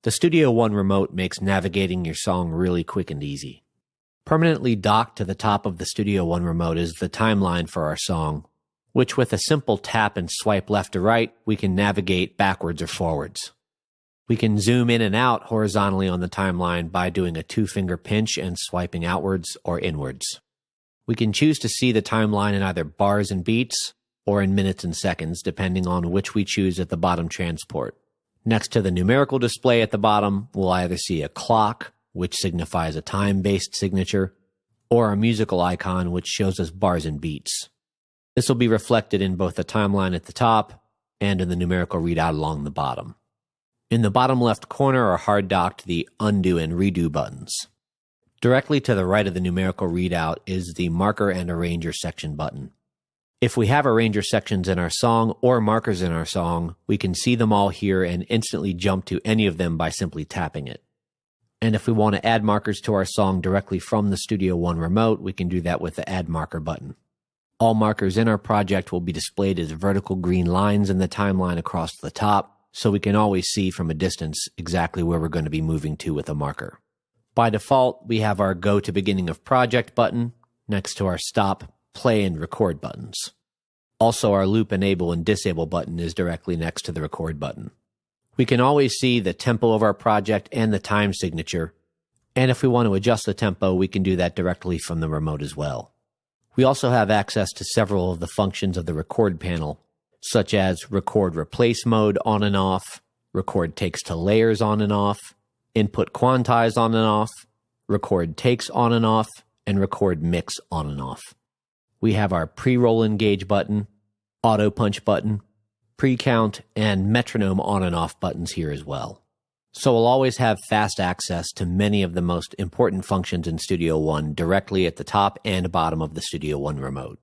The Studio One remote makes navigating your song really quick and easy. Permanently docked to the top of the Studio One remote is the timeline for our song, which with a simple tap and swipe left to right, we can navigate backwards or forwards. We can zoom in and out horizontally on the timeline by doing a 2-finger pinch and swiping outwards or inwards. We can choose to see the timeline in either bars and beats or in minutes and seconds, depending on which we choose at the bottom transport. Next to the numerical display at the bottom, we'll either see a clock, which signifies a time-based signature, or a musical icon, which shows us bars and beats. This will be reflected in both the timeline at the top and in the numerical readout along the bottom. In the bottom left corner are hard-docked the undo and redo buttons. Directly to the right of the numerical readout is the marker and arranger section button. If we have arranger sections in our song or markers in our song, we can see them all here and instantly jump to any of them by simply tapping it. And if we want to add markers to our song directly from the Studio One remote, we can do that with the Add Marker button. All markers in our project will be displayed as vertical green lines in the timeline across the top, so we can always see from a distance exactly where we're going to be moving to with a marker. By default, we have our Go to Beginning of Project button next to our Stop, Play, and Record buttons. Also, our Loop Enable and Disable button is directly next to the Record button. We can always see the tempo of our project and the time signature, and if we want to adjust the tempo, we can do that directly from the remote as well. We also have access to several of the functions of the Record panel, such as Record Replace Mode on and off, Record Takes to Layers on and off, Input Quantize on and off, Record Takes on and off, and Record Mix on and off. We have our Pre-Roll Engage button, Auto Punch button, Pre-Count, and Metronome on and off buttons here as well. So we'll always have fast access to many of the most important functions in Studio One directly at the top and bottom of the Studio One remote.